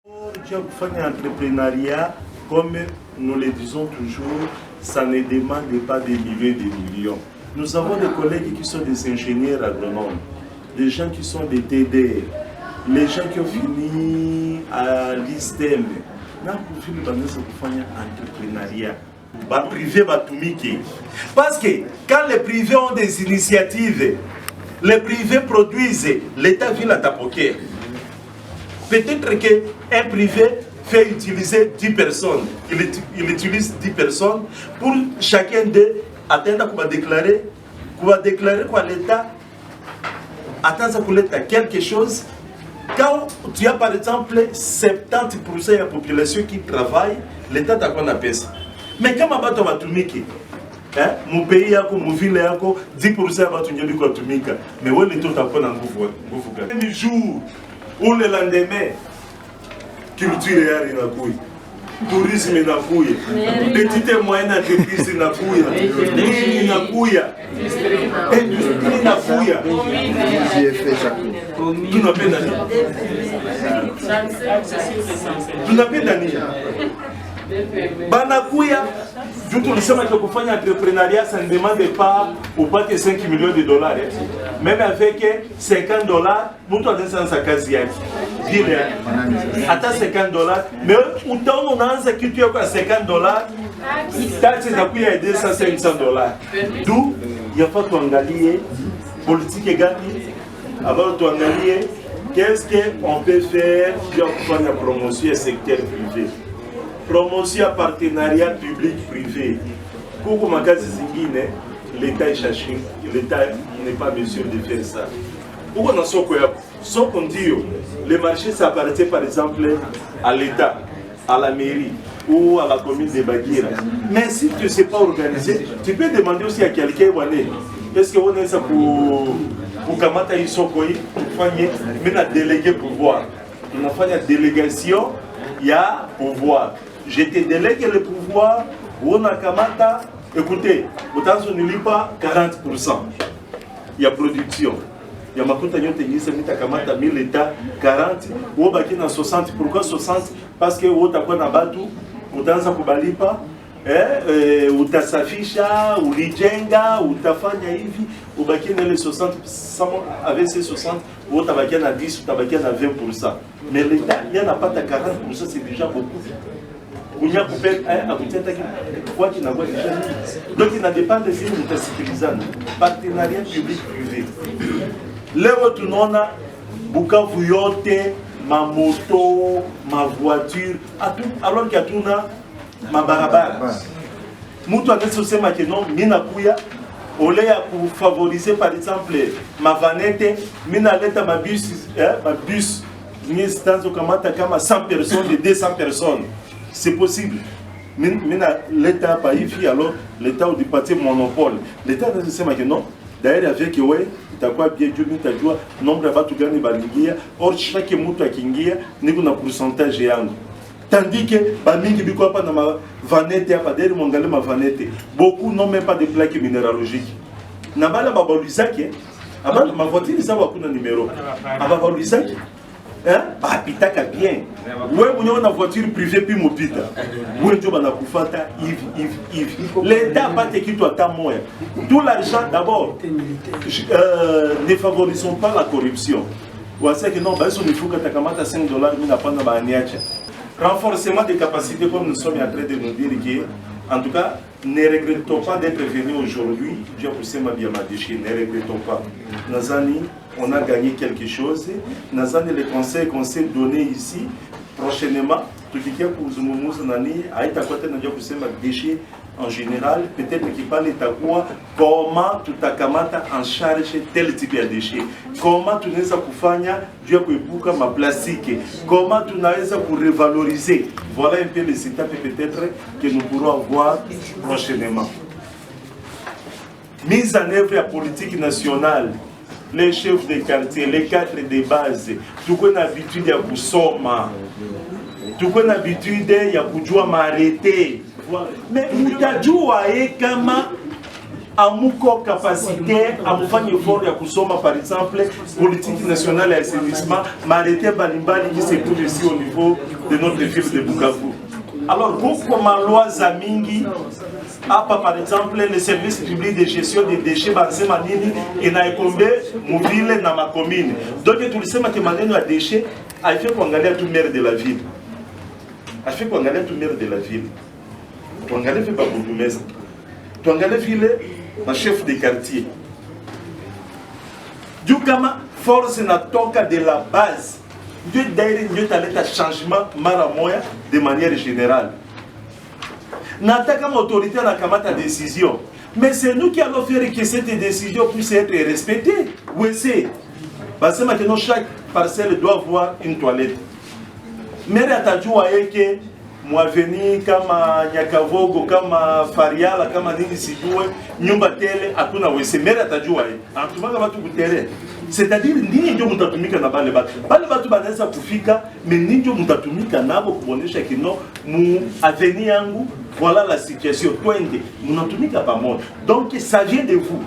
L'entrepreneuriat, comme nous le disons toujours, ça ne demande pas des milliers de millions. Nous avons des collègues qui sont des ingénieurs agronomes, des gens qui sont des TDR, les gens qui ont fini à l'ISTEM. Entrepreneuriat. Privé, parce que quand les privés ont des initiatives, les privés produisent, l'État vient à tapoquer. Peut-être qu'un privé fait utiliser 10 personnes, il utilise 10 personnes pour chacun d'eux atteindre qu'on va déclarer quoi l'État attend pour l'État quelque chose. Quand tu as par exemple 70% de la population qui travaille, l'État t'a qu'on appelle ça. Mais quand tu vas tumiki, mon pays yako, mon ville yako, 10% va tumiki kwa tumika. Mais où l'État t'a qu'on a nguvu. Un jour ou le lendemain, culture est à couille, tourisme est à couille, petite et moyenne entreprise est à couille, industrie est à couille, industrie est à couille. Tu n'as pas d'année. Tu n'as pas d'année. Banakuya, du tout, nous sommes en train de faire un entrepreneuriat, ça ne demande pas ou pas que 5 millions de dollars. Même avec 50 dollars, nous avons dans sa case. Attends 50 dollars, mais autant on a un qui tu as 50 dollars, taxes d'appui à 200, 500 dollars. D'où il n'y a pas de engagement politique également. Avant de engagement, qu'est-ce qu'on peut faire pour faire la promotion du secteur privé? Promotion partenariat public-privé. Pour l'État est cherché, l'État n'est pas mesure de faire ça. Pour qu'on dit, le marché s'appartient par exemple à l'État, à la mairie ou à la commune de Bagira. Mais si tu ne sais pas organiser, tu peux demander aussi à quelqu'un est-ce qu'on est ça pour Kamata Isokoi, mais à déléguer pouvoir. On a fait la délégation, il y a pouvoir. Je te délègue le pouvoir, on a Kamata, écoutez, autant on ne lit pas 40%. Il y a production. Il y a Makuta Nyote Nisa Mita Kamata 1000 États, 40, ou Baki na 60. Pourquoi 60? Parce que ou t'as na batu, autant ça kubalipa, ou t'asafisha, ou lijenga, ou t'afanya hivi, ou Baki na les 60, avec ces 60, ou t'as Baki na 10, ou t'as Baki na 20%. Mais l'État, il n'y en a pas ta 40%, c'est déjà beaucoup. Donc il n'a pas de films de partenariat public-privé. Là où tu n'en as, Bukavu yote, ma moto, ma voiture, alors qu'il y a tout ma barabara. Moutou a dit aussi que non, mina kuya, au lieu pour favoriser par exemple ma vanette, mina leta ma bus, ni stanzo kamata kama 100 personnes, de 200 personnes. C'est possible. L'État n'a pas fait, alors l'État a du parti monopole. L'État a dit que non. D'ailleurs, avec ouais, tu as quoi bien Dieu, tu as joué, nombre de battu gagner balingia. Or, chaque mot à kingia, n'est qu'un pourcentage yango. Tandis que, bamingi biko pas dans ma vanette, pas derrière mon galé ma vanette. Beaucoup n'ont même pas de plaques minéralogiques. Nabala babaluisaki, avant ma voiture, ça va couper un numéro. Ababaluisaki. Bah, pitaka bien. Ouais, on a une voiture privée puis mon pita. Ouais, tu vas la koufata, Yves. L'État n'a pas été toi ta moyen. Tout l'argent d'abord. Ne favorisons pas la corruption. Ou à ce que non, bah, il faut que tu aies 5 dollars, mais n'a pas de maniache. Renforcement des capacités, comme nous sommes en train de nous dire que, en tout cas, ne regrettons pas d'être venus aujourd'hui. Dieu poussé ma bien ma déchet, ne regrettons pas. Nazani, on a gagné quelque chose. Nazani, les conseils qu'on s'est donnés ici, prochainement, tout ce qui est pour Zoumoumous Nani, a été à côté de Dieu poussé ma déchet en général, peut-être qu'il parle de quoi, comment tu as en charge tel type de déchets, comment tu n'es pas pour faire Dieu pour ma plastique, comment tu n'es pas pour revaloriser. Voilà un peu les étapes peut-être que nous pourrons avoir prochainement. Mise en œuvre de la politique nationale, les chefs de quartier, les cadres de base, tout qu'on a l'habitude à kusoma, tout qu'on a l'habitude à kujua m'arrêter. Mais Moutadjoua est comme amuko capacité amufanye effort ya kusoma par exemple politique nationale et assainissement m'arrêter balimbali qui se trouve ici au niveau de notre ville de Bukavu. Alors beaucoup de lois zamingi apa par exemple le service public de gestion des déchets banse manini inaekombe muvile na ma commune. Donc tulisema que maneno ya déchets haifai kuangalia tu maire de la ville. Haifai kuangalia tu maire de la ville. Tuangalie vile baburgmestre. Tuangalie vile na chef de quartier. Du kama force natoka de la base. Dieu d'ailleurs Dieu taleta changement mara moya de manière générale. Nataka autorité na kamata décision. Mais c'est nous qui allons faire que cette décision puisse être respectée. Oui, c'est. Parce que maintenant chaque parcelle doit avoir une toilette. Mais atajua yeke mwaveni kama Nyakavogo kama Fariala kama nini sijue nyumba tele hatuna wese. Mais atajua yeke. Antumanga watu kutere. C'est-à-dire nini ndio mtatumika na bale batu. Bale batu banaweza kufika mais nini ndio mtatumika nabo kuonesha kino mu avenir yangu voilà la situation. Twende mnatumika pamoja. Donc ça vient de vous.